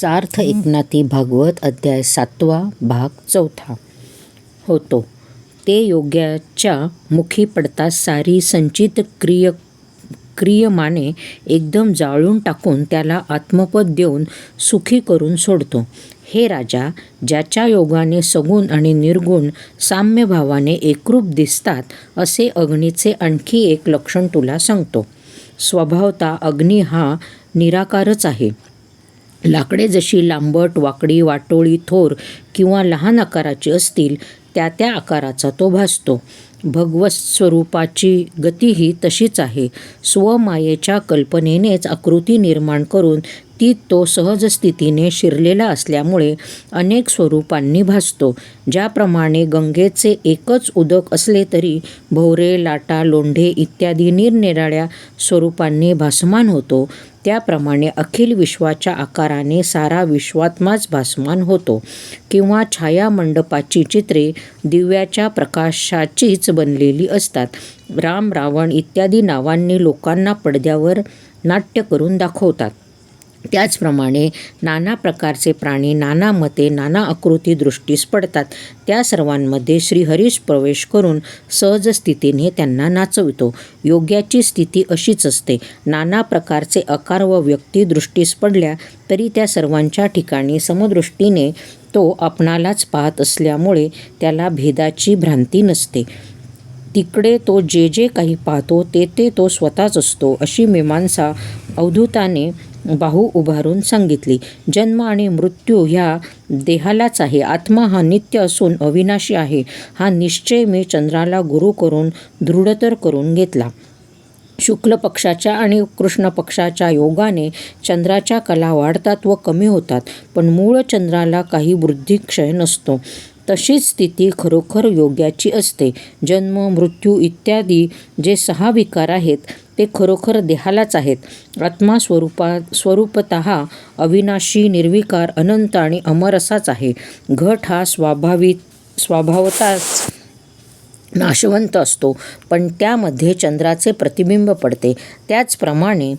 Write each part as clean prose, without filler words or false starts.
सार्थ एकनाथी भागवत अध्याय 7 भाग 4 होतो. ते योग्याच्या मुखी पडताच सारी संचित क्रियमाने एकदम जाळून टाकून त्याला आत्मपद देऊन सुखी करून सोडतो. हे राजा, ज्याच्या योगाने सगुण आणि निर्गुण साम्यभावाने एकरूप दिसतात असे अग्नीचे आणखी एक लक्षण तुला सांगतो. स्वभावता अग्नी हा निराकारच आहे. लाकडे जशी लांबट, वाकडी, वाटोळी, थोर किंवा लहान आकाराची असतील त्या त्या आकाराचा तो भासतो. भगवत स्वरूपाची गतीही तशीच आहे. स्वमायेच्या कल्पनेनेच आकृती निर्माण करून ती तो सहज स्थितीने शिरलेला असल्यामुळे अनेक स्वरूपांनी भासतो. ज्याप्रमाणे गंगेचे एकच उदक असले तरी भोवरे, लाटा, लोंढे इत्यादी निरनिराळ्या स्वरूपांनी भासमान होतो, त्याप्रमाणे अखिल विश्वाच्या आकाराने सारा विश्वात्माच भासमान होतो. किंवा छायामंडपाची चित्रे दिव्याच्या प्रकाशाचीच बनलेली असतात. राम, रावण इत्यादी नावांनी लोकांना पडद्यावर नाट्य करून दाखवतात. त्याचप्रमाणे नाना प्रकारचे प्राणी नाना मते, नाना आकृती दृष्टीस पडतात. त्या सर्वांमध्ये श्रीहरीश प्रवेश करून सहज स्थितीने त्यांना नाचवितो. योग्याची स्थिती अशीच असते. नाना प्रकारचे आकार व व्यक्ती दृष्टीस पडल्या तरी त्या सर्वांच्या ठिकाणी समदृष्टीने तो आपणालाच पाहत असल्यामुळे त्याला भेदाची भ्रांती नसते. तिकडे तो जे जे काही पाहतो ते ते तो स्वतःच असतो, अशी मीमांसा अवधूताने बाहू उभारून सांगितली. जन्म आणि मृत्यू ह्या देहालाच आहे. आत्मा हा नित्य असून अविनाशी आहे, हा निश्चय मी चंद्राला गुरु करून दृढतर करून घेतला. शुक्ल पक्षाच्या आणि कृष्ण पक्षाच्या योगाने चंद्राच्या कला वाढतात व कमी होतात, पण मूळ चंद्राला काही वृद्धिक्षय नसतो. तशीच स्थिती खरोखर योग्याची असते. जन्म, मृत्यू इत्यादी जे 6 विकार आहेत ते खरोखर देहालाच आहेत. आत्मा स्वरूपतः अविनाशी, निर्विकार, अनंत आणि अमर असाच आहे. घट हा स्वभावताच नाशवंत असतो, पण त्यामध्ये चंद्राचे प्रतिबिंब पडते. त्याचप्रमाणे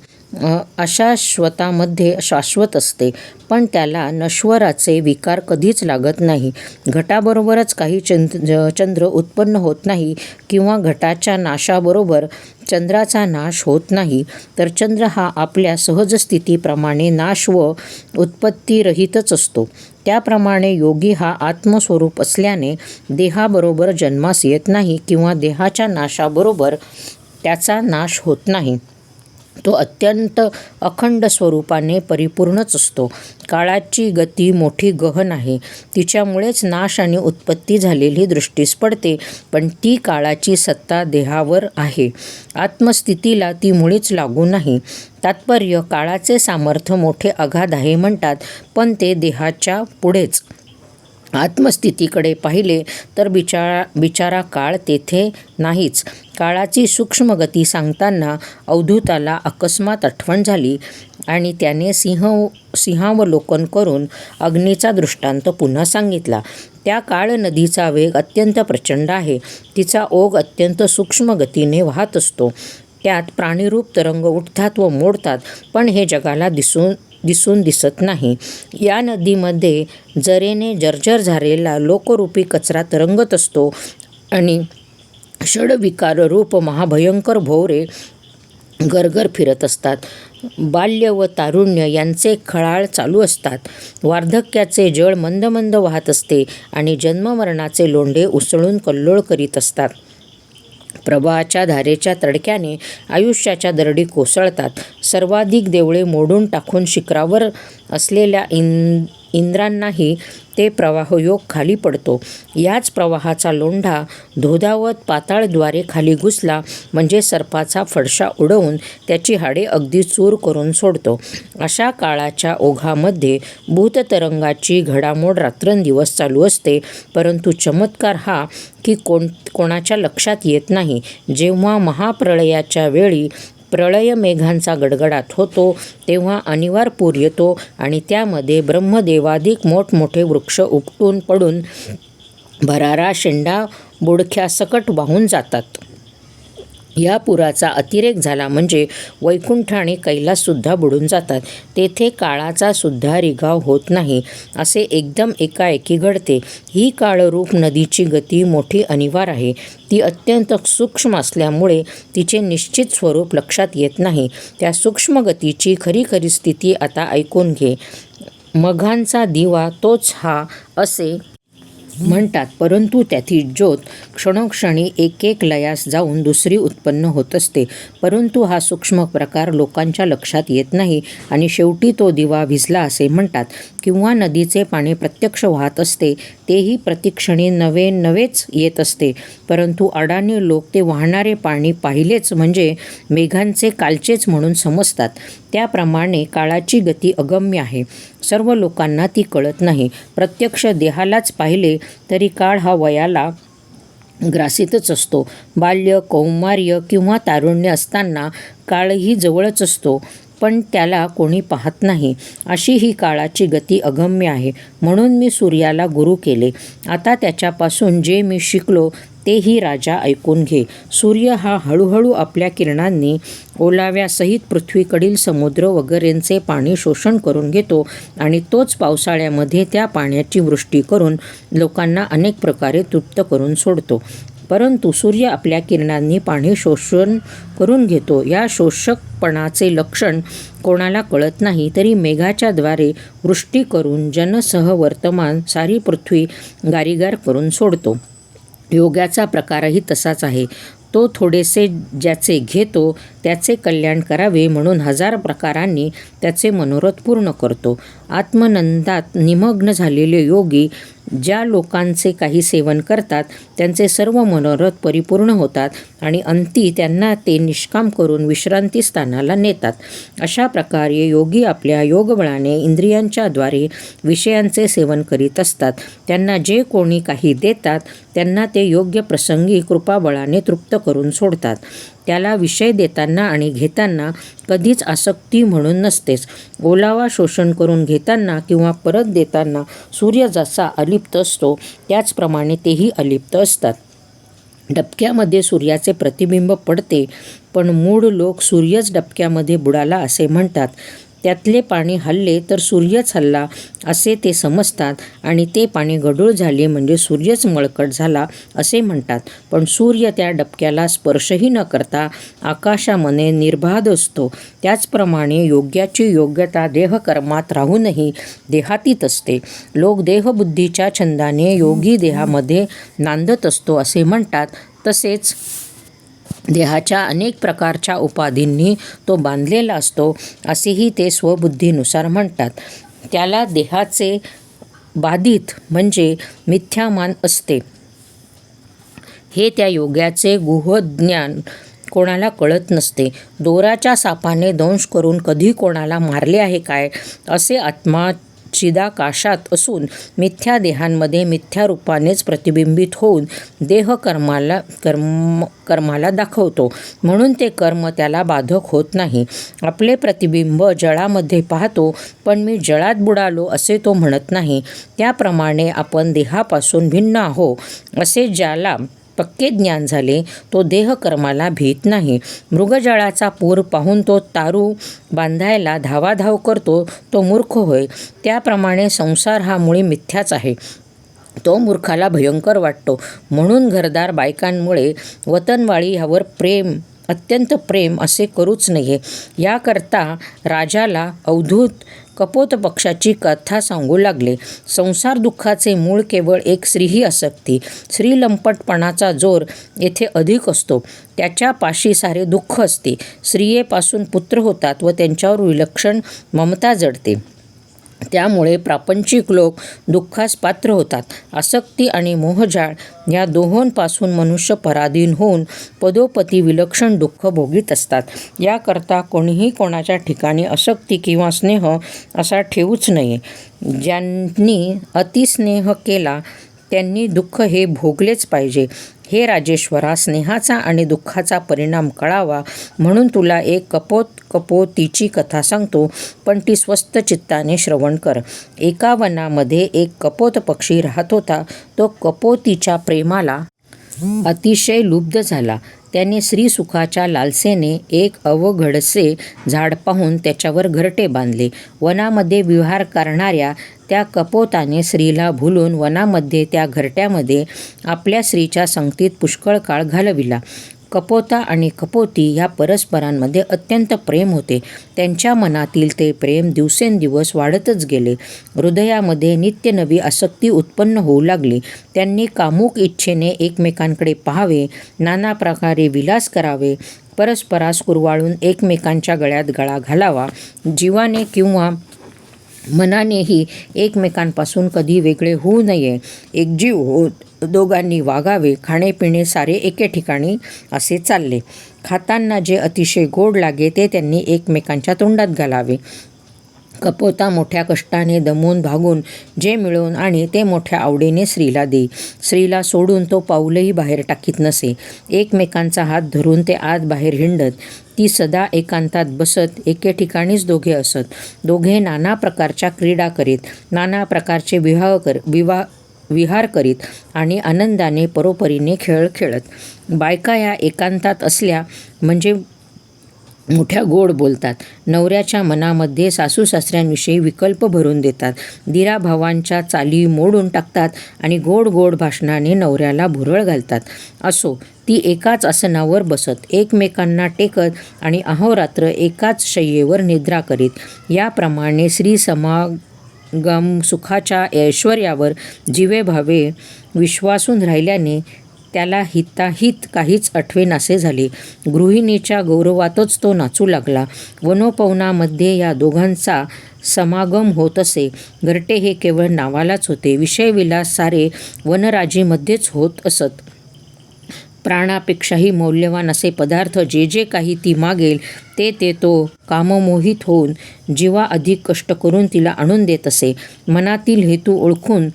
अशाश्वतामध्ये शाश्वत असते, पण त्याला नश्वराचे विकार कधीच लागत नाही. घटाबरोबरच काही चंद्र उत्पन्न होत नाही किंवा घटाच्या नाशाबरोबर चंद्राचा नाश होत नाही, तर चंद्र हा आपल्या सहज स्थितीप्रमाणे नाश व उत्पत्तीरहितच असतो. त्याप्रमाणे योगी हा आत्मस्वरूप असल्याने देहाबरोबर जन्मास येत नाही किंवा देहाच्या नाशाबरोबर त्याचा नाश होत नाही. तो अत्यंत अखंड स्वरूपाने परिपूर्णच असतो. काळाची गती मोठी गहन आहे. तिच्यामुळेच नाश आणि उत्पत्ती झालेली दृष्टीस पडते, पण ती काळाची सत्ता देहावर आहे. आत्मस्थितीला ती मुळीच लागू नाही. तात्पर्य, काळाचे सामर्थ्य मोठे अगाध आहे म्हणतात, पण ते देहाच्या पुढेच. आत्मस्थितीकडे पाहिले तर बिचारा काळ तेथे नाहीच. काळाची सूक्ष्म गती सांगताना अवधूताला अकस्मात आठवण झाली आणि त्याने सिंहावलोकन करून अग्नीचा दृष्टांत पुन्हा सांगितला. त्या काळ नदीचा वेग अत्यंत प्रचंड आहे. तिचा ओघ अत्यंत सूक्ष्म गतीने वाहत असतो. त्यात प्राणीरूप तरंग उठतात व मोडतात, पण हे जगाला दिसून दिसत नाही. या नदीमध्ये जरेने जर्जर झालेला लोकरूपी कचरा तरंगत असतो आणि षड्विकाररूप महाभयंकर भोवरे गरगर फिरत असतात. बाल्य व तारुण्य यांचे खळाळ चालू असतात. वार्धक्याचे जळ मंद मंद वाहत असते आणि जन्ममरणाचे लोंढे उसळून कल्लोळ करीत असतात. प्रवाहाच्या धारेच्या तडक्याने आयुष्याच्या दरडी कोसळतात. सर्वाधिक देवळे मोडून टाकून शिखरावर असलेल्या इंद्रांनाही ते प्रवाहयोग खाली पडतो. याच प्रवाहाचा लोंढा धोधावत पाताळद्वारे खाली घुसला म्हणजे सर्पाचा फडशा उडवून त्याची हाडे अगदी चूर करून सोडतो. अशा काळाच्या ओघामध्ये भूततरंगाची घडामोड रात्रंदिवस चालू असते, परंतु चमत्कार हा की कोणाच्या लक्षात येत नाही. जेव्हा महाप्रळयाच्या वेळी प्रळय मेघांचा गडगडाट होतो, तेव्हा अनिवार पूर येतो आणि त्यामध्ये ब्रह्मदेवाधिक मोठमोठे वृक्ष उपटून पडून भरारा शेंडा बुडख्यासकट वाहून जातात. या पुराचा अतिरेक झाला म्हणजे वैकुंठ आणि कैलाससुद्धा बुडून जातात. तेथे काळाचा सुद्धा रिगाव होत नाही. असे एकदम एकाएकी घडते. ही काळरूप नदीची गती मोठी अनिवार्य आहे. ती अत्यंत सूक्ष्म असल्यामुळे तिचे निश्चित स्वरूप लक्षात येत नाही. त्या सूक्ष्म गतीची खरी स्थिती आता ऐकून घे. मघांचा दिवा तोच हा असे म्हणतात, परंतु त्यातील ज्योत क्षणोक्षणी एक लयास जाऊन दुसरी उत्पन्न होत असते. परंतु हा सूक्ष्म प्रकार लोकांच्या लक्षात येत नाही आणि शेवटी तो दिवा विझला असे म्हणतात. किंवा नदीचे पाणी प्रत्यक्ष वाहत असते, तेही प्रतिक्षणी नवेच येत असते. परंतु अडाणी लोक ते वाहणारे पाणी पाहिलेच म्हणजे मेघांचे कालचेच म्हणून समजतात. त्याप्रमाणे काळाची गती अगम्य आहे. सर्व लोकांना ती कळत नाही. प्रत्यक्ष देहालाच पाहिले तरी काळ हा वयाला ग्रासितच असतो. बाल्य, कौमार्य किंवा तारुण्य असताना काळही जवळच असतो, पण त्याला कोणी पाहत नाही. अशी ही काळाची गती अगम्य आहे. म्हणून मी सूर्याला गुरु केले. आता त्याच्यापासून जे मी शिकलो तेही राजा ऐकून घे. सूर्य हा हळूहळू आपल्या किरणांनी ओलाव्यासहित पृथ्वीकडील समुद्र वगैरेंचे पाणी शोषण करून घेतो आणि तोच पावसाळ्यामध्ये त्या पाण्याची वृष्टी करून लोकांना अनेक प्रकारे तृप्त करून सोडतो. परंतु सूर्य आपल्या किरणांनी पाणी शोषण करून घेतो. या शोषकपणाचे लक्षण कोणाला कळत नाही, तरी मेघाच्या द्वारे वृष्टी करून जनसह वर्तमान सारी पृथ्वी गारीगार करून सोडतो. योगाचा प्रकारही तसाच आहे. तो थोडेसे ज्याचे घेतो त्याचे कल्याण करावे म्हणून 1000 प्रकारांनी त्याचे मनोरथ पूर्ण करतो. आत्मनंदात निमग्न झालेले योगी ज्या लोकांचे काही सेवन करतात त्यांचे सर्व मनोरथ परिपूर्ण होतात आणि अंती त्यांना ते निष्काम करून विश्रांती स्थानाला नेतात. अशा प्रकारे योगी आपल्या योगबळाने इंद्रियांच्या द्वारे विषयांचे सेवन करीत असतात. त्यांना जे कोणी काही देतात त्यांना ते योग्य प्रसंगी कृपाबळाने तृप्त करून सोडतात. त्याला विषय देताना आणि घेताना कधीच आसक्ती म्हणून नसतेच. ओलावा शोषण करून घेताना किंवा परत देताना सूर्य जसा अलिप्त असतो त्याचप्रमाणे तेही अलिप्त असतात. डबक्यामध्ये सूर्याचे प्रतिबिंब पडते, पण मूढ लोक सूर्यच डबक्यामध्ये बुडाला असे म्हणतात. त्यातले पाणी हलले तर सूर्यच हलला असे ते समजतात आणि ते पाणी गढूळ झाले म्हणजे सूर्यच मळकट झाला असे म्हणतात. पण सूर्य त्या डबक्याला स्पर्शही न करता आकाशामध्ये निर्बाध असतो. त्याचप्रमाणे योग्याची योग्यता देहकर्मात राहूनही देहातीत असते. लोक देहबुद्धीच्या छंदाने योगी देहामध्ये नांदत असतो असे म्हणतात. तसेच देहाच्या अनेक प्रकारच्या उपाधींनी तो बांधलेला असतो असेही ते स्वबुद्धीनुसार म्हणतात. त्याला देहाचे बाधित म्हणजे मिथ्यामान असते. हे त्या योग्याचे गुह्यज्ञान कोणाला कळत नसते. दोराच्या सापाने दंश करून कधी कोणाला मारले आहे काय? असे आत्मा चिदाकाशात असून मिथ्या देहांमध्ये मिथ्या रूपानेच प्रतिबिंबित होऊन देह कर्माला दाखवतो. म्हणून ते कर्म त्याला बाधक होत नाही. आपले प्रतिबिंब जळामध्ये पाहतो, पण मी जळात बुडालो असे तो म्हणत नाही. त्याप्रमाणे आपण देहापासून भिन्न आहो असे ज्याला पक्के ज्ञान झाले तो देहकर्माला भीत नाही. मृगजळाचा पूर पाहून तो तारू बांधायला धावाधाव करतो तो मूर्ख होय. त्याप्रमाणे संसार हा मुळी मिथ्याच आहे. तो मूर्खाला भयंकर वाटतो. म्हणून घरदार बायकांमुळे वतनवाळी ह्यावर अत्यंत प्रेम असे करूच नये. याकरता राजाला अवधूत कपोत पक्षाची कथा सांगू लागले. संसार दुःखाचे मूळ केवळ एक स्त्री ही आसक्ती. स्त्रीलंपटपणाचा जोर येथे अधिक असतो. त्याच्या पाशी सारे दुःख असते. स्त्रियेपासून पुत्र होतात व त्यांच्यावर विलक्षण ममता जडते. त्यामुळे प्रापंचिक लोक दुःखास पात्र होतात. आसक्ती आणि मोहजाळ या दोहोंपासून मनुष्य पराधीन होऊन पदोपदी विलक्षण दुःख भोगीत असतात. याकरता कोणीही कोणाच्या ठिकाणी आसक्ती किंवा स्नेह असा ठेवूच नये. ज्यांनी अतिस्नेह केला त्यांनी दुःख हे भोगलेच पाहिजे. हे राजेश्वरा, स्नेहाचा आणि दुःखाचा परिणाम कळावा म्हणून तुला एक कपोतीची कथा सांगतो, पण ती स्वस्थ चित्ताने श्रवण कर. एका वनामध्ये एक कपोत पक्षी राहत होता. तो कपोतीच्या प्रेमाला अतिशय लुब्ध झाला. त्याने स्त्रीसुखाच्या लालसेने एक अवघडसे झाड पाहून त्याच्यावर घरटे बांधले. वनामध्ये विहार करणाऱ्या त्या कपोताने स्त्रीला भुलून वनामध्ये त्या घरट्यामध्ये आपल्या स्त्रीच्या संगतीत पुष्कळ काळ घालविला. कपोता आणि कपोती या परस्परांमध्ये अत्यंत प्रेम होते. त्यांच्या मनातील ते प्रेम दिवसेंदिवस वाढतच गेले. हृदयामध्ये नित्य नवी आसक्ती उत्पन्न होऊ लागली. त्यांनी कामुक इच्छेने एकमेकांकडे पाहावे, नाना प्रकारे विलास करावे, परस्परास कुरवाळून एकमेकांच्या गळ्यात गळा घालावा. जीवाने किंवा मनानेही एकमेकांपासून कधी वेगळे होऊ नये. एकजीव होत दोघांनी वागावे. खाणेपिणे सारे एके ठिकाणी असे चालले. खाताना जे अतिशय गोड लागे ते त्यांनी एकमेकांच्या तोंडात घालावे. कपोता मोठ्या कष्टाने दमून भागून जे मिळवून आणि ते मोठ्या आवडीने स्त्रीला देई. स्त्रीला सोडून तो पाऊलही बाहेर टाकीत नसे. एकमेकांचा हात धरून ते आत बाहेर हिंडत. ती सदा एकांतात बसत. एके ठिकाणीच दोघे असत. दोघे नाना प्रकारच्या क्रीडा करीत, नाना प्रकारचे विहार करीत आणि आनंदाने परोपरीने खेळ खेळत. बायका या एकांतात असल्या म्हणजे मोठ्या गोड बोलतात. नवऱ्याच्या मनामध्ये सासूसासऱ्यांविषयी विकल्प भरून देतात. दिराभावांच्या चाली मोडून टाकतात आणि गोड गोड भाषणाने नवऱ्याला भुरळ घालतात. असो, ती एकाच आसनावर बसत, एकमेकांना टेकत आणि अहोरात्र एकाच शय्येवर निद्रा करीत. याप्रमाणे स्त्री समागम सुखाच्या ऐश्वर्यावर जीवेभावे विश्वासून राहिल्याने त्याला हिताहित काहीच आठवेनासे झाले. गृहिणीच्या गौरवातच तो नाचू लागला. वनोपवनामध्ये या दोघांचा समागम होत असे. घरटे हे केवळ नावालाच होते. विषयविलास सारे वनराजीमध्येच होत असत. प्राणापेक्षाही मौल्यवान असे पदार्थ जे जे काही ती मागेल ते तो काममोहित होऊन जीवा अधिक कष्ट करून तिला आणून देत असे. मनातील हेतू ओळखून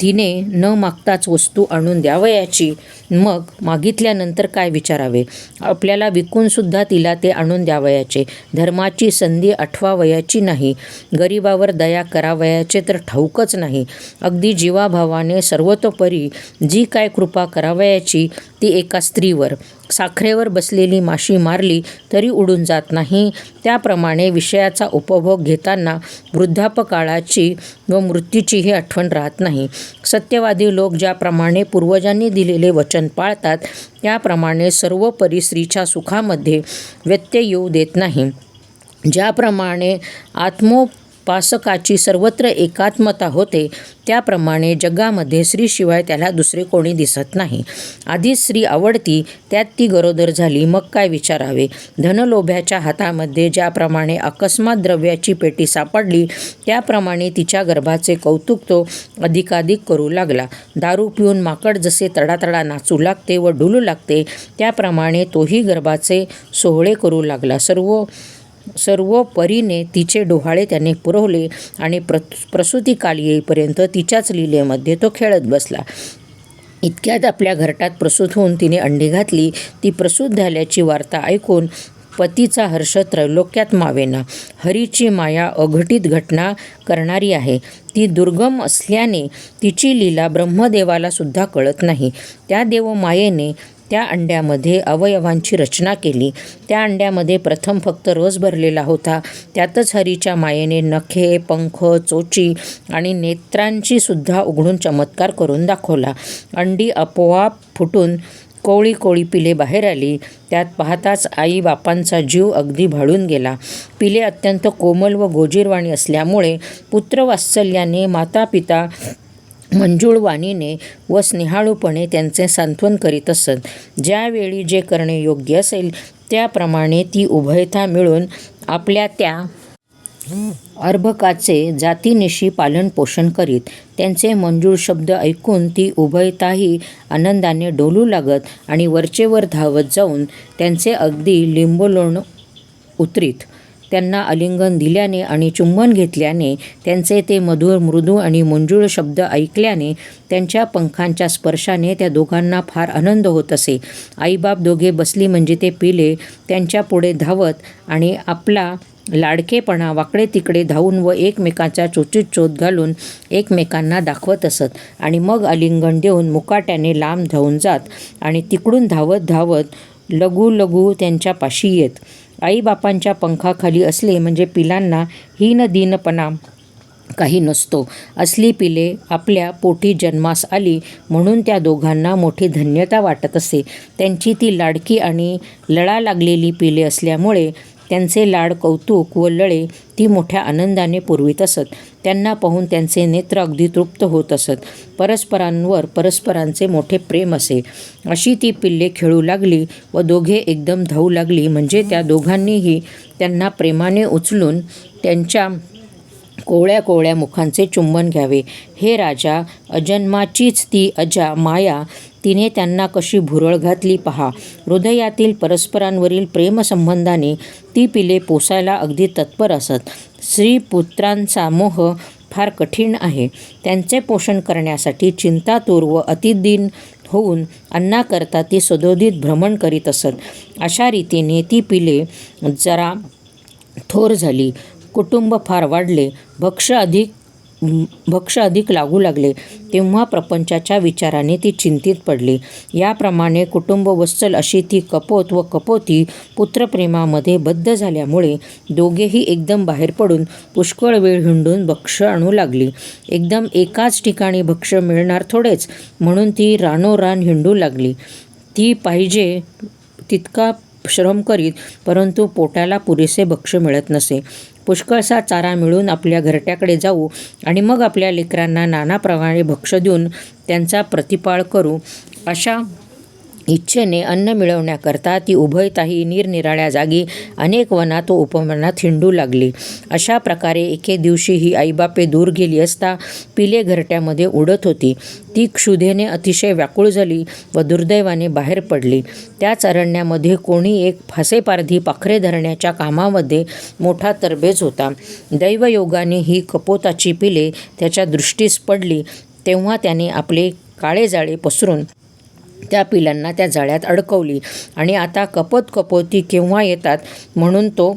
तिने न मागताच वस्तू आणून द्यावयाची. मग मागितल्यानंतर काय विचारावे? आपल्याला विकूनसुद्धा तिला ते आणून द्यावयाचे. धर्माची संधी आठवावयाची नाही. गरिबावर दया करावयाचे तर ठाऊकच नाही. अगदी जीवाभावाने सर्वतोपरी जी काय कृपा करावयाची ती एका स्त्रीवर. साखरेवर बसलेली माशी मारली तरी उडून जात नाही, त्याप्रमाणे विषयाचा उपभोग घेताना वृद्धापकाळाची व मृत्यूचीही आठवण राहत नाही. सत्यवादी लोक ज्याप्रमाणे पूर्वजांनी दिलेले वचन पाळतात त्याप्रमाणे सर्वोपरी स्त्रीच्या सुखामध्ये व्यत्यय येऊ देत नाही. ज्याप्रमाणे आत्मोपासकाची सर्वत्र एकात्मता होते त्याप्रमाणे जगामध्ये स्त्रीशिवाय त्याला दुसरे कोणी दिसत नाही. आधीच स्त्री आवडती, त्यात ती गरोदर झाली, मग काय विचारावे? धनलोभ्याच्या हातामध्ये ज्याप्रमाणे अकस्मात द्रव्याची पेटी सापडली त्याप्रमाणे तिच्या गर्भाचे कौतुक तो अधिकाधिक करू लागला. दारू पिऊन माकड जसे तडातडा नाचू लागते व डुलू लागते त्याप्रमाणे तोही गर्भाचे सोहळे करू लागला. सर्व परीने तिचे डोहाळे त्याने पुरवले आणि प्रसूतिकाल येईपर्यंत तिच्याच लीलेमध्ये तो खेळत बसला. इतक्यात आपल्या घरटात प्रसूत होऊन तिने अंडी घातली. ती प्रसूत झाल्याची वार्ता ऐकून पतीचा हर्ष त्रैलोक्यात मावेना. हरीची माया अघटित घटना करणारी आहे. ती दुर्गम असल्याने तिची लीला ब्रह्मदेवाला सुद्धा कळत नाही. त्या देवमायेने त्या अंड्यामध्ये अवयवांची रचना केली. त्या अंड्यामध्ये प्रथम फक्त रस भरलेला होता. त्यातच हरीच्या मायेने नखे, पंख, चोची आणि नेत्रांची सुद्धा उघडून चमत्कार करून दाखवला. अंडी आपोआप फुटून कोवळी कोवळी पिले बाहेर आली. त्यात पाहताच आई बापांचा जीव अगदी भाळून गेला. पिले अत्यंत कोमल व गोजीरवाणी असल्यामुळे पुत्रवात्सल्याने मातापिता मंजूळ वाणीने व स्नेहाळूपणे त्यांचे सांत्वन करीत असत. ज्यावेळी जे करणे योग्य असेल त्याप्रमाणे ती उभयता मिळून आपल्या त्या अर्भकाचे जातीनिशी पालन पोषण करीत. त्यांचे मंजूळ शब्द ऐकून ती उभयताही आनंदाने डोलू लागत आणि वरचेवर धावत जाऊन त्यांचे अगदी लिंबोलोण उतरीत. त्यांना आलिंगन दिल्याने आणि चुंबन घेतल्याने, त्यांचे ते मधुर, मृदू आणि मंजूळ शब्द ऐकल्याने, त्यांच्या पंखांच्या स्पर्शाने त्या दोघांना फार आनंद होत असे. आईबाप दोघे बसली म्हणजे ते पिले त्यांच्या पुढे धावत आणि आपला लाडकेपणा वाकडे तिकडे धावून व एकमेकांच्या चोचीत चोच घालून एकमेकांना दाखवत असत आणि मग आलिंगन देऊन मुकाट्याने लांब धावून जात आणि तिकडून धावत धावत लघु लघु त्यांच्या पाशी येत. आईबापांच्या पंखाखाली असले म्हणजे पिलांना हीनदीनपणा काही नसतो. असली पिले आपल्या पोटी जन्मास आली म्हणून त्या दोघांना मोठी धन्यता वाटत असे. त्यांची ती लाडकी आणि लळा लागलेली पिले असल्यामुळे त्यांचे लाड, कौतुक व लळे ती मोठ्या आनंदाने पुरवीत असत. त्यांना पाहून त्यांचे नेत्र अगदी तृप्त होत असत. परस्परांवर परस्परांचे मोठे प्रेम असे. अशी ती पिल्ले खेळू लागली व दोघे एकदम धावू लागली म्हणजे त्या दोघांनीही त्यांना प्रेमाने उचलून त्यांच्या कोवळ्या कोवळ्या मुखांचे चुंबन घ्यावे. हे राजा, अजन्माचीच ती अजा माया तिने त्यांना कशी भुरळ घातली पहा. हृदयातील परस्परांवरील प्रेमसंबंधाने ती पिले पोसायला अगदी तत्पर असत. स्त्रीपुत्रांचा मोह फार कठीण आहे. त्यांचे पोषण करण्यासाठी चिंतातूर व अतिदीन होऊन अन्नाकरता ती सदोदित भ्रमण करीत असत. अशा रीतीने ती पिले जरा थोर झाली. कुटुंब फार वाढले. भक्ष अधिक लागू लागले. तेव्हा प्रपंचाच्या विचाराने ती चिंतित पडली. याप्रमाणे कुटुंब वत्सल अशी ती कपोत व कपोती पुत्रप्रेमामध्ये बद्ध झाल्यामुळे दोघेही एकदम बाहेर पडून पुष्कळ वेळ हिंडून भक्ष आणू लागली. एकदम एकाच ठिकाणी भक्ष मिळणार थोडेच म्हणून ती रानोरान हिंडू लागली. ती पाहिजे तितका श्रम करीत परंतु पोटाला पुरेसे भक्ष मिळत नसे. पुष्कळसा चारा मिळून आपल्या घरट्याकडे जाऊ आणि मग आपल्या लेकरांना नाना प्रकारे भक्ष देऊन त्यांचा प्रतिपाळ करू अशा इच्छेने अन्न मिळवण्याकरता ती उभयताही निरनिराळ्या जागी अनेक वनात व उपवनात हिंडू लागली. अशा प्रकारे एके दिवशी ही आईबापे दूर गेली असता पिले घरट्यामध्ये उडत होती. ती क्षुधेने अतिशय व्याकुळ झाली व दुर्दैवाने बाहेर पडली. त्याच अरण्यामध्ये कोणी एक फासेपारधी पाखरे धरण्याच्या कामामध्ये मोठा तरबेज होता. दैवयोगाने ही कपोताची पिले त्याच्या दृष्टीस पडली. तेव्हा त्याने आपले काळे जाळे पसरून त्या पिलांना त्या जाळ्यात अडकवली आणि आता कपोती केव्हा येतात म्हणून तो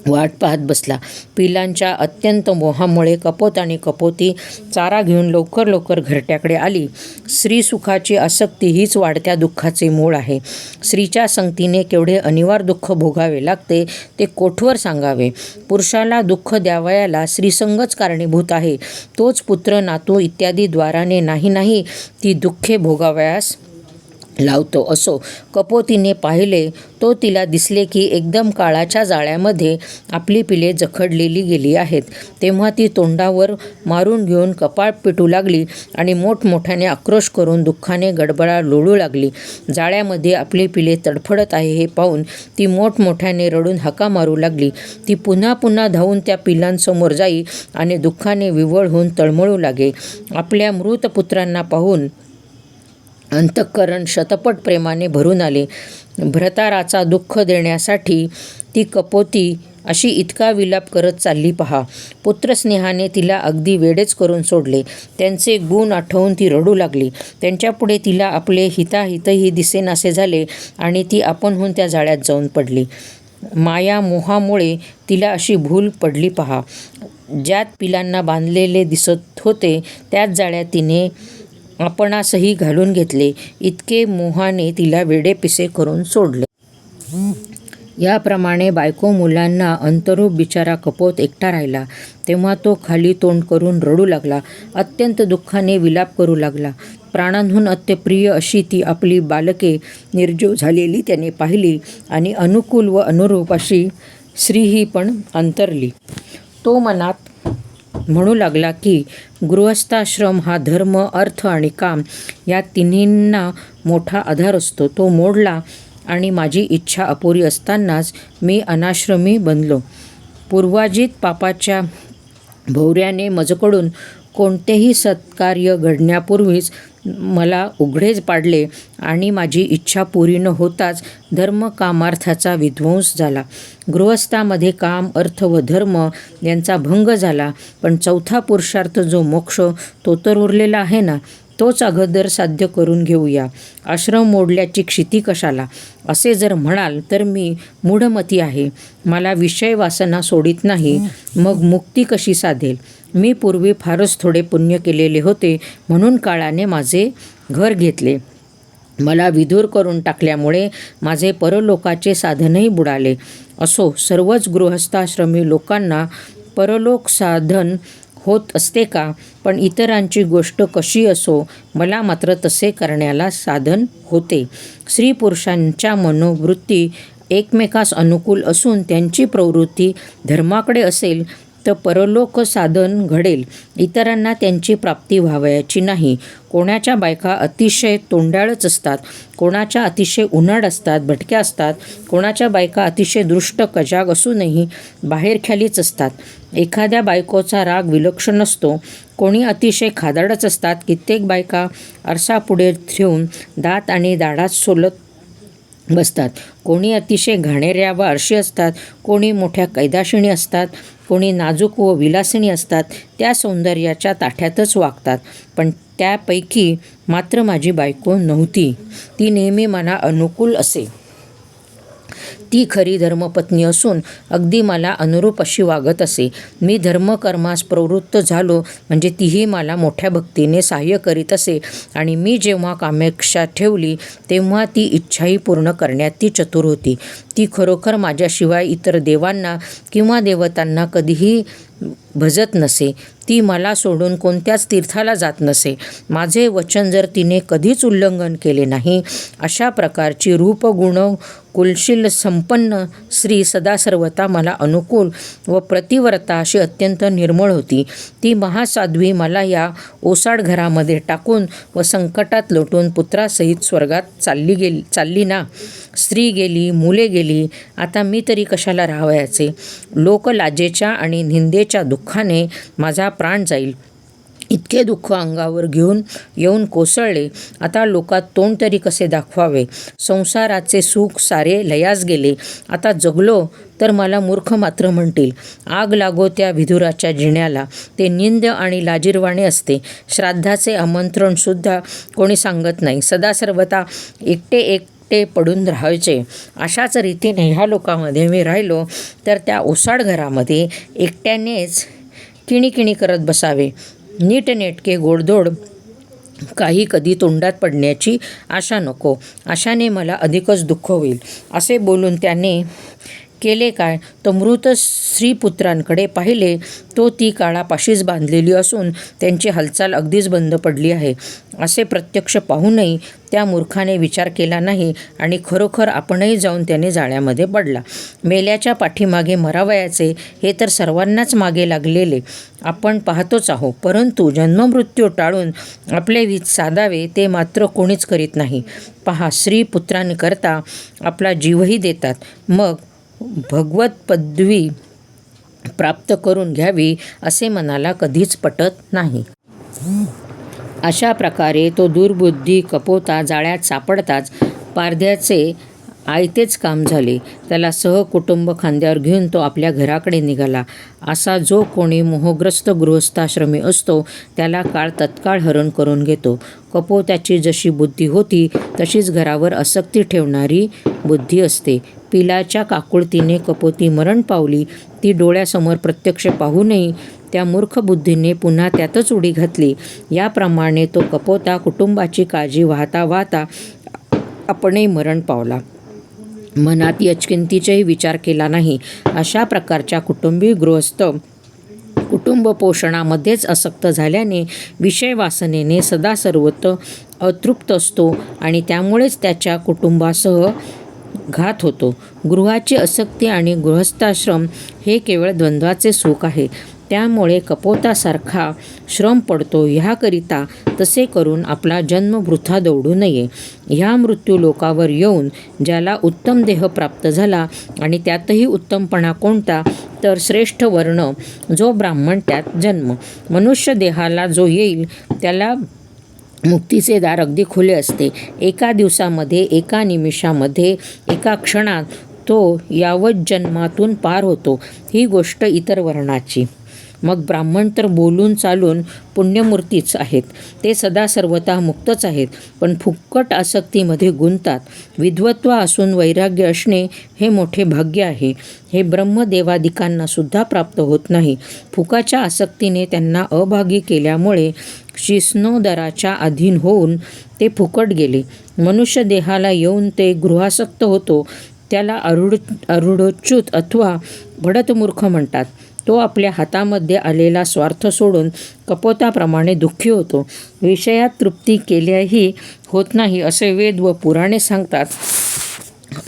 वाट पाहत बसला. पिलांच्या अत्यंत मोहामुळे कपोत आणि कपोती चारा घेऊन लवकर लवकर घरट्याकडे आली. स्त्रीसुखाची आसक्ती हीच वाढत्या दुःखाचे मूळ आहे. स्त्रीच्या संगतीने केवढे अनिवार्य दुःख भोगावे लागते ते कोठवर सांगावे. पुरुषाला दुःख द्यावयाला स्त्रीसंगच कारणीभूत आहे. तोच पुत्र नातू इत्यादी द्वाराने नाही ती दुःखे भोगावयास लावतो. असो कपोतीने पाहिले तो तिला दिसले की एकदम काळाच्या जाळ्यामध्ये आपली पिले जखडलेली गेली आहेत. तेव्हा ती तोंडावर मारून घेऊन कपाळ पिटू लागली आणि मोठमोठ्याने आक्रोश करून दुःखाने गडबडा लोळू लागली. जाळ्यामध्ये आपली पिले तडफडत आहे हे पाहून ती मोठमोठ्याने रडून हाका मारू लागली. ती पुन्हा पुन्हा धावून त्या पिलांसमोर जाई आणि दुःखाने विव्हळ होऊन तळमळू लागे. आपल्या मृत पुत्रांना पाहून अंतःकरण शतपट प्रेमाने भरून आले. भ्रताराचा दुःख देण्यासाठी ती कपोती अशी इतका विलाप करत चालली पहा. पुत्रस्नेहाने तिला अगदी वेडेच करून सोडले. त्यांचे गुण आठवून ती रडू लागली. त्यांच्यापुढे तिला आपले हिताहितही दिसेनासे झाले आणि ती आपणहून त्या जाळ्यात जाऊन पडली. माया मोहामुळे तिला अशी भूल पडली पहा. ज्यात पिलांना बांधलेले दिसत होते त्याच जाळ्यात तिने आपणासही घालून घेतले. इतके मोहाने तिला वेडेपिसे करून सोडले. याप्रमाणे बायको मुलांना अंतरूप बिचारा कपोत एकटा राहिला. तेव्हा तो खाली तोंड करून रडू लागला. अत्यंत दुःखाने विलाप करू लागला. प्राणांहून अत्यप्रिय अशी ती आपली बालके निर्जीव झालेली त्याने पाहिली आणि अनुकूल व अनुरूप अशी स्त्रीही पण अंतरली. तो मनात म्हणू लागला की गृहस्थाश्रम हा धर्म, अर्थ आणि काम या तिन्हींना मोठा आधार असतो. तो मोडला आणि माझी इच्छा अपुरी असतानाच मी अनाश्रमी बनलो. पूर्वाजित पापाच्या भोवऱ्याने मजकडून कोणतेही सत्कार्य घडण्यापूर्वीच मला उघडेच पाडले आणि माझी इच्छा पुरी न होताच धर्म कामार्थाचा विध्वंस झाला. गृहस्थामध्ये काम, अर्थ व धर्म यांचा भंग झाला. पण चौथा पुरुषार्थ जो मोक्ष तो तर उरलेला आहे ना, तोच अगोदर साध्य करून घेऊया. आश्रम मोडल्याची क्षिती कशाला असे जर म्हणाल तर मी मूढमती आहे. मला विषय वासना सोडित नाही. मग मुक्ती कशी साधेल. मी पूर्वी फारच थोडे पुण्य केलेले होते म्हणून काळाने माझे घर घेतले. मला विधूर करून टाकल्यामुळे माझे परलोकाचे साधनही बुडाले. असो, सर्वच गृहस्थाश्रमी लोकांना परलोक साधन होत असते का? पण इतरांची गोष्ट कशी असो, मला मात्र तसे करण्याला साधन होते. स्त्री पुरुषांच्या मनोवृत्ती एकमेकास अनुकूल असून त्यांची प्रवृत्ती धर्माकडे असेल तर परलोक साधन घडेल. इतरांना त्यांची प्राप्ती व्हावयाची नाही. कोणाच्या बायका अतिशय तोंडाळच असतात, कोणाच्या अतिशय उन्हाळ असतात, भटक्या असतात, कोणाच्या बायका अतिशय दुष्ट कजाग असूनही बाहेरख्यालीच असतात. एखाद्या बायकोचा राग विलक्षण असतो. कोणी अतिशय खादाडच असतात. कित्येक बायका आरसापुढे ठेवून दात आणि दाढात सोलत बसतात. कोणी अतिशय घाणेऱ्या व आळशी असतात, कोणी मोठ्या कैदाशिणी असतात, कोणी नाजूक व विलासिनी असतात. त्या सौंदर्याच्या ताठ्यातच वागतात. पण त्यापैकी मात्र माझी बायको नव्हती. ती नेहमी मला अनुकूल असे. ती खरी धर्मपत्नी असून अगदी मला अनुरूप अशी वागत असे. मी धर्मकर्मास प्रवृत्त झालो म्हणजे तीही मला मोठ्या भक्तीने सहाय्य करीत असे आणि मी जेव्हा कामेक्षा ठेवली तेव्हा ती इच्छाही पूर्ण करण्यात ती चतुर होती. ती खरोखर माझ्याशिवाय इतर देवांना किंवा देवतांना कधीही भजत नसे. ती मला सोडून कोणत्याच तीर्थाला जात नसे. माझे वचन जर तिने कधीच उल्लंघन केले नाही. अशा प्रकारची रूपगुण कुलशील संपन्न स्त्री सदा सर्वता मला अनुकूल व प्रतिव्रता अशी अत्यंत निर्मळ होती. ती महासाध्वी मला या ओसाड घरामध्ये टाकून व संकटात लोटून पुत्रासहित स्वर्गात चालली ना. स्त्री गेली, मुले गेली, आता मी तरी कशाला राहावयाचे? लोकलाजेच्या आणि निंदेच्या दुःखाने माझा प्राण जाईल. इतके दुःख अंगावर घेऊन येऊन कोसळले. आता लोकात तोंड तरी कसे दाखवावे? संसाराचे सुख सारे लयास गेले. आता जगलो तर मला मूर्ख मात्र म्हणतील. आग लागो त्या विधुराच्या जिण्याला. ते निंद आणि लाजिरवाणे असते. श्राद्धाचे आमंत्रणसुद्धा कोणी सांगत नाही. सदा सर्वता एकटे पडून राहायचे. अशाच रीतीने ह्या लोकांमध्ये मी राहिलो तर त्या ओसाड घरामध्ये एकट्यानेच किणीकिणी करत बसावे. नीटनेटके गोडधोड काही कधी तोंडात पडण्याची आशा नको. आशाने मला अधिकच दुःख होईल. असे बोलून त्याने केले काय? तो मृत स्त्रीपुत्रांकडे पाहिले. तो ती काळापाशीच बांधलेली असून त्यांची हालचाल अगदीच बंद पडली आहे असे प्रत्यक्ष पाहूनही त्या मूर्खाने विचार केला नाही आणि खरोखर आपणही जाऊन त्याने जाळ्यामध्ये पडला. मेल्याच्या पाठीमागे मरावयाचे हे तर सर्वांनाच मागे लागलेले आपण पाहतोच आहोत. परंतु जन्ममृत्यू टाळून आपले हित साधावे ते मात्र कोणीच करीत नाही. पहा, स्त्रीपुत्रांकरता आपला जीवही देतात. मग भगवत पदवी प्राप्त करून घ्यावी असे मनाला कधीच पटत नाही. अशा प्रकारे तो दुर्बुद्धी कपोता जाळ्यात सापडताच पारध्याचे आयतेच काम झाले. त्याला सहकुटुंब खांद्यावर घेऊन तो आपल्या घराकडे निघाला. असा जो कोणी मोहग्रस्त गृहस्थाश्रमी असतो त्याला काळ तत्काळ हरण करून घेतो. कपोताची जशी बुद्धी होती तशीच घरावर आसक्ती ठेवणारी बुद्धी असते. पिलाच्या काकुळतीने कपोती मरण पावली. ती डोळ्यासमोर प्रत्यक्ष पाहूनही त्या मूर्ख बुद्धीने पुन्हा त्यातच उडी घातली. याप्रमाणे तो कपोता कुटुंबाची काळजी वाहता वाहता आपणही मरण पावला. मनात यचकिंतीचाही विचार केला नाही. अशा प्रकारच्या कुटुंबी गृहस्थ कुटुंब पोषणामध्येच आसक्त झाल्याने विषय वासनेने सदा सर्वत्र अतृप्त असतो आणि त्यामुळेच त्याच्या कुटुंबासह घात होतो. गृहाची आसक्ती आणि गृहस्थाश्रम हे केवळ द्वंद्वाचे सुख आहे. त्यामुळे कपोतासारखा श्रम पडतो. ह्याकरिता तसे करून आपला जन्म वृथा दौडू नये. ह्या मृत्यू लोकावर येऊन ज्याला उत्तम देह प्राप्त झाला आणि त्यातही उत्तमपणा कोणता तर श्रेष्ठ वर्ण जो ब्राह्मण त्यात जन्म. मनुष्य देहाला जो येईल त्याला मुक्तीचे दार अगदी खुले असते. एका दिवसामध्ये, एका निमिषामध्ये, एका क्षणात तो यावत जन्मातून पार होतो. ही गोष्ट इतर वर्णाची. मग ब्राह्मण तर बोलून चालून पुण्यमूर्तीच आहेत. ते सदा सर्वथा मुक्तच आहेत, पण फुकट आसक्तीमध्ये गुंततात. विद्वत्व असून वैराग्य असणे हे मोठे भाग्य आहे. हे ब्रह्मदेवादिकांना सुद्धा प्राप्त होत नाही. फुकाच्या आसक्तीने त्यांना अभागी केल्यामुळे शिस्नोदराच्या अधीन होऊन ते फुकट गेले. मनुष्य देहाला येऊन ते गृहासक्त होतो, त्याला अरूढच्युत अथवा भडतमूर्ख म्हणतात. तो आपल्या हातामध्ये आलेला स्वार्थ सोडून कपोताप्रमाणे दुःखी होतो. विषयात तृप्ती केल्याही होत नाही असे वेद व पुराणे सांगतात.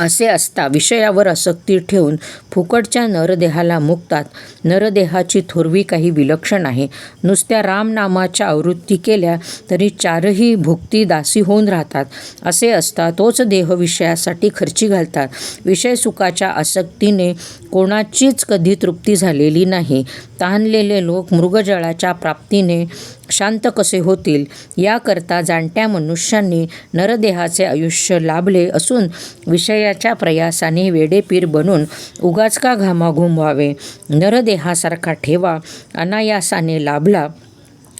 असे असता विषयावर आसक्ती ठेवून फुकटच्या नरदेहाला मुक्तात. नरदेहाची थोरवी काही विलक्षण आहे. नुसत्या रामनामाच्या आवृत्ती केल्या तरी चारही भुक्ती दासी होऊन राहतात. असे असता तोच देह विषयासाठी खर्ची घालतात. विषय सुखाच्या आसक्तीने कोणाचीच कधी तृप्ती झालेली नाही. तहानलेले लोक मृगजळाच्या प्राप्तीने शांत कसे होतील, याकरता जाणत्या मनुष्यांनी नरदेहाचे आयुष्य लाभले असून विषयाच्या प्रयासाने वेडेपीर बनून उगाच का घामाघूम व्हावे. नरदेहासारखा ठेवा अनायासाने लाभला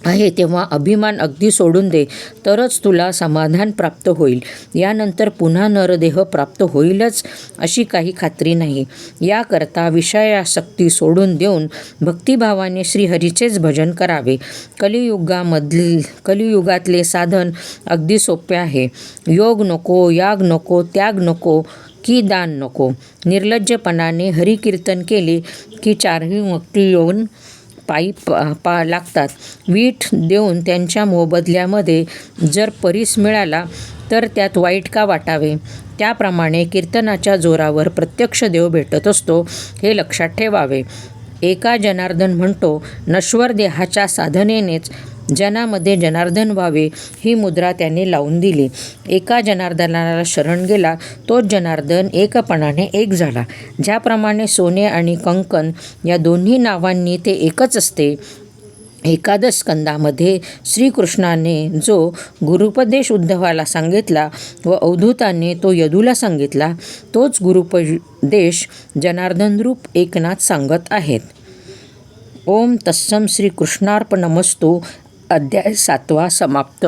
आहे तेव्हा अभिमान अगदी सोडून दे, तरच तुला समाधान प्राप्त होईल. यानंतर पुन्हा नरदेह प्राप्त होईलच अशी काही खात्री नाही. याकरता विषयासक्ती सोडून देऊन भक्तिभावाने श्रीहरीचेच भजन करावे. कलियुगातले साधन अगदी सोपे आहे. योग नको, याग नको, त्याग नको की दान नको. निर्लज्जपणाने हरिकीर्तन केले की चारही मुक्ती येऊन पायी लागतात. वीट देऊन त्यांच्या मोबदल्यामध्ये जर परीस मिळाला तर त्यात वाईट का वाटावे. त्याप्रमाणे कीर्तनाच्या जोरावर प्रत्यक्ष देव भेटत असतो, हे लक्षात ठेवावे. एका जनार्दन म्हणतो, नश्वर देहाच्या साधनेनेच जनामध्ये जनार्दन व्हावे ही मुद्रा त्याने लावून दिली. एका जनार्दनाला शरण गेला तोच जनार्दन एकपणाने एक झाला. ज्याप्रमाणे सोने आणि कंकण या दोन्ही नावांनी ते एकच असते. एकादश स्कंदामध्ये श्रीकृष्णाने जो गुरुपदेश उद्धवाला सांगितला व अवधूताने तो यदूला सांगितला, तोच गुरुपदेश जनार्दनरूप एकनाथ सांगत आहेत. ओम तत्सम. श्रीकृष्णार्पणमस्तु. अध्याय 7 समाप्त.